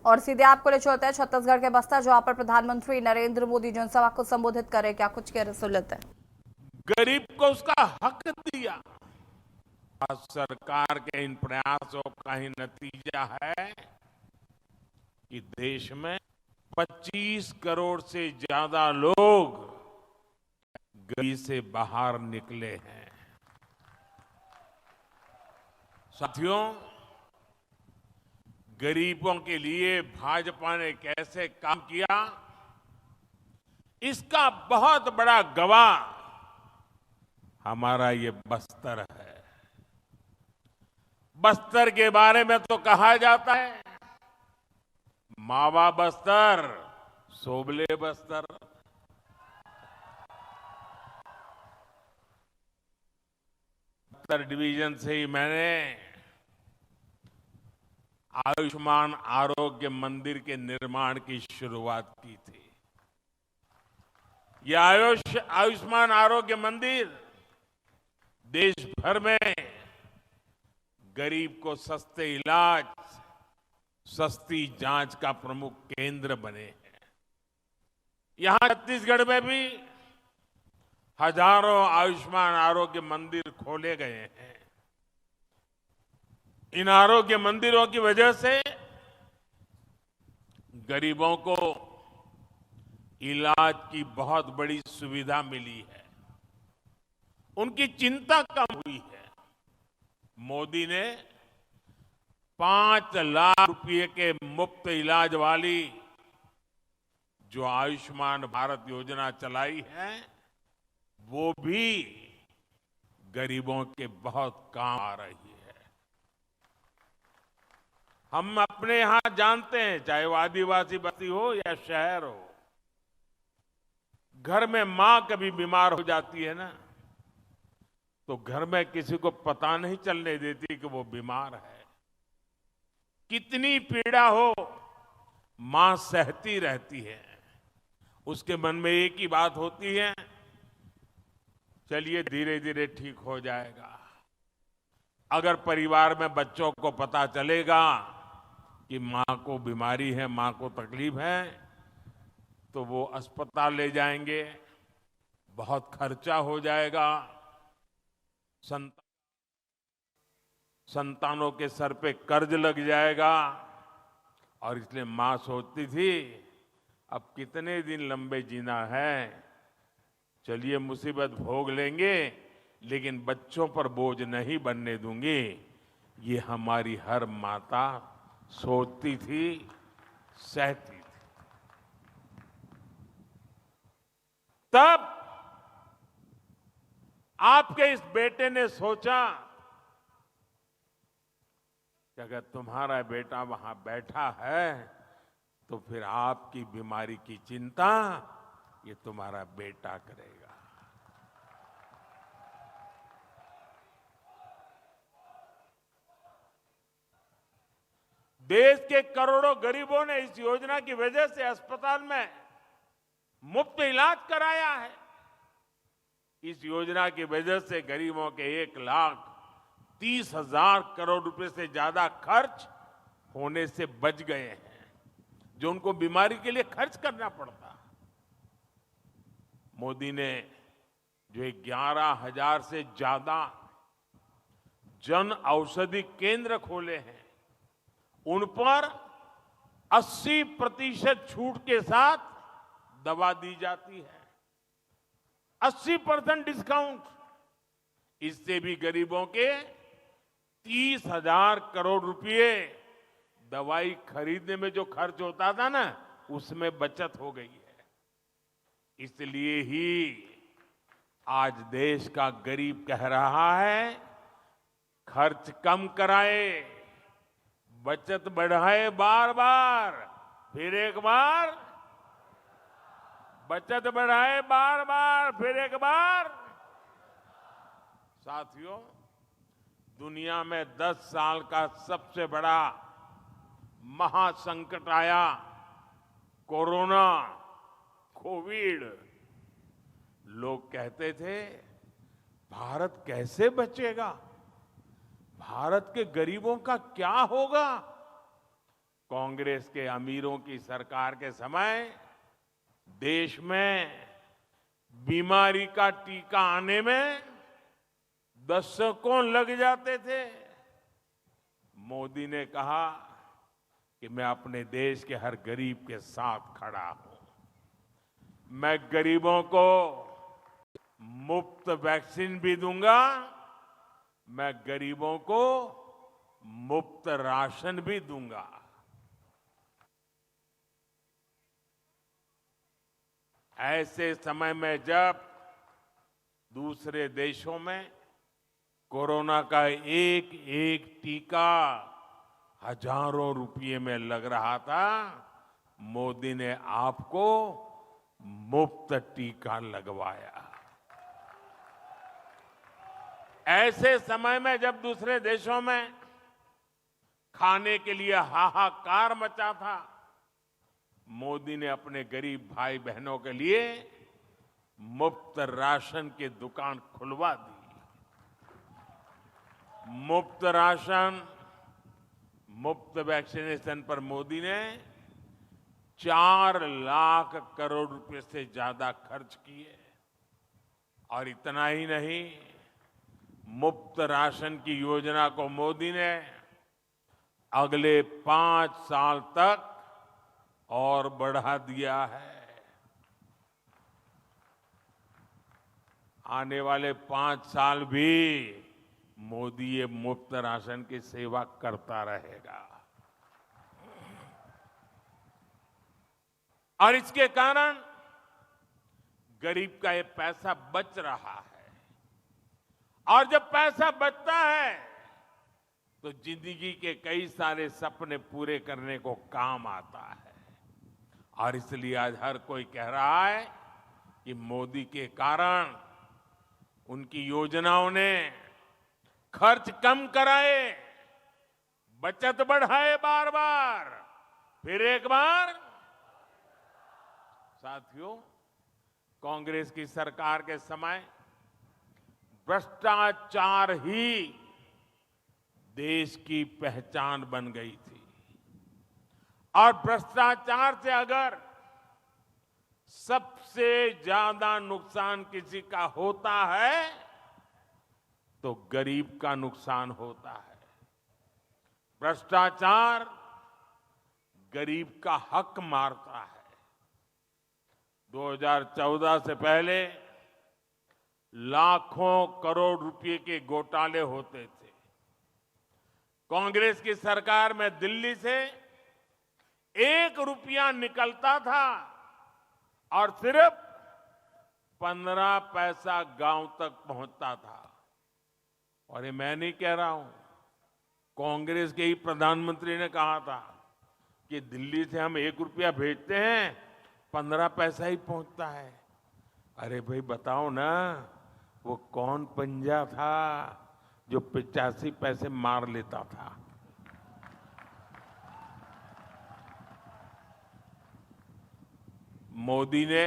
और सीधे आपको ले चलते हैं छत्तीसगढ़ के बस्तर, जहां पर प्रधानमंत्री नरेंद्र मोदी जनसभा को संबोधित करे। क्या कुछ कह रहे सुन लेते हैं। गरीब को उसका हक दिया। आज सरकार के इन प्रयासों का ही नतीजा है कि देश में 25 करोड़ से ज्यादा लोग गरीबी से बाहर निकले हैं। साथियों, गरीबों के लिए भाजपा ने कैसे काम किया, इसका बहुत बड़ा गवाह हमारा ये बस्तर है। बस्तर के बारे में तो कहा जाता है, मावा बस्तर, सोबले बस्तर। बस्तर डिवीजन से ही मैंने आयुष्मान आरोग्य मंदिर के निर्माण की शुरुआत की थी। यह आयुष्मान आरोग्य मंदिर देश भर में गरीब को सस्ते इलाज, सस्ती जांच का प्रमुख केंद्र बने हैं। यहां छत्तीसगढ़ में भी हजारों आयुष्मान आरोग्य मंदिर खोले गए हैं। इन आरोग्य मंदिरों की वजह से गरीबों को इलाज की बहुत बड़ी सुविधा मिली है, उनकी चिंता कम हुई है। मोदी ने 5 लाख रुपए के मुफ्त इलाज वाली जो आयुष्मान भारत योजना चलाई है, वो भी गरीबों के बहुत काम आ रही है। हम अपने यहां जानते हैं, चाहे वो आदिवासी बस्ती हो या शहर हो, घर में मां कभी बीमार हो जाती है ना, तो घर में किसी को पता नहीं चलने देती कि वो बीमार है। कितनी पीड़ा हो, मां सहती रहती है। उसके मन में एक ही बात होती है, चलिए धीरे धीरे ठीक हो जाएगा। अगर परिवार में बच्चों को पता चलेगा कि मां को बीमारी है, मां को तकलीफ है, तो वो अस्पताल ले जाएंगे, बहुत खर्चा हो जाएगा, संतानों के सर पे कर्ज लग जाएगा। और इसलिए मां सोचती थी, अब कितने दिन लंबे जीना है, चलिए मुसीबत भोग लेंगे, लेकिन बच्चों पर बोझ नहीं बनने दूंगी। ये हमारी हर माता सोचती थी, सहती थी। तब आपके इस बेटे ने सोचा कि अगर तुम्हारा बेटा वहां बैठा है, तो फिर आपकी बीमारी की चिंता ये तुम्हारा बेटा करेगा। देश के करोड़ों गरीबों ने इस योजना की वजह से अस्पताल में मुफ्त इलाज कराया है। इस योजना की वजह से गरीबों के 1,30,000 करोड़ रुपए से ज्यादा खर्च होने से बच गए हैं, जो उनको बीमारी के लिए खर्च करना पड़ता। मोदी ने जो 11,000 से ज्यादा जन औषधि केंद्र खोले हैं, उन पर 80% छूट के साथ दवा दी जाती है। 80% डिस्काउंट। इससे भी गरीबों के 30,000 करोड़ रुपए दवाई खरीदने में जो खर्च होता था ना, उसमें बचत हो गई है। इसलिए ही आज देश का गरीब कह रहा है, खर्च कम कराए, बचत बढ़ाए, बार बार, फिर एक बार, बचत बढ़ाए बार बार, फिर एक बार। साथियों, दुनिया में 10 साल का सबसे बड़ा महासंकट आया, कोरोना, कोविड। लोग कहते थे, भारत कैसे बचेगा, भारत के गरीबों का क्या होगा। कांग्रेस के अमीरों की सरकार के समय देश में बीमारी का टीका आने में दशकों लग जाते थे। मोदी ने कहा कि मैं अपने देश के हर गरीब के साथ खड़ा हूं। मैं गरीबों को मुफ्त वैक्सीन भी दूंगा, मैं गरीबों को मुफ्त राशन भी दूंगा। ऐसे समय में जब दूसरे देशों में कोरोना का एक एक टीका हजारों रुपये में लग रहा था, मोदी ने आपको मुफ्त टीका लगवाया। ऐसे समय में जब दूसरे देशों में खाने के लिए हाहाकार मचा था, मोदी ने अपने गरीब भाई बहनों के लिए मुफ्त राशन की दुकान खुलवा दी। मुफ्त राशन, मुफ्त वैक्सीनेशन पर मोदी ने 4 लाख करोड़ रुपए से ज्यादा खर्च किए। और इतना ही नहीं, मुफ्त राशन की योजना को मोदी ने अगले 5 साल तक और बढ़ा दिया है। आने वाले 5 साल भी मोदी ये मुफ्त राशन की सेवा करता रहेगा। और इसके कारण गरीब का ये पैसा बच रहा है। और जब पैसा बचता है तो जिंदगी के कई सारे सपने पूरे करने को काम आता है। और इसलिए आज हर कोई कह रहा है कि मोदी के कारण, उनकी योजनाओं ने खर्च कम कराए, बचत बढ़ाए बार बार, फिर एक बार। साथियों, कांग्रेस की सरकार के समय भ्रष्टाचार ही देश की पहचान बन गई थी। और भ्रष्टाचार से अगर सबसे ज्यादा नुकसान किसी का होता है तो गरीब का नुकसान होता है। भ्रष्टाचार गरीब का हक मारता है। 2014 से पहले लाखों करोड़ रुपए के घोटाले होते थे। कांग्रेस की सरकार में दिल्ली से 1 रुपया निकलता था और सिर्फ 15 पैसा गांव तक पहुंचता था। और ये मैं नहीं कह रहा हूं, कांग्रेस के ही प्रधानमंत्री ने कहा था कि दिल्ली से हम 1 रुपया भेजते हैं, 15 पैसा ही पहुंचता है। अरे भाई बताओ ना, वो कौन पंजा था जो 85 पैसे मार लेता था? मोदी ने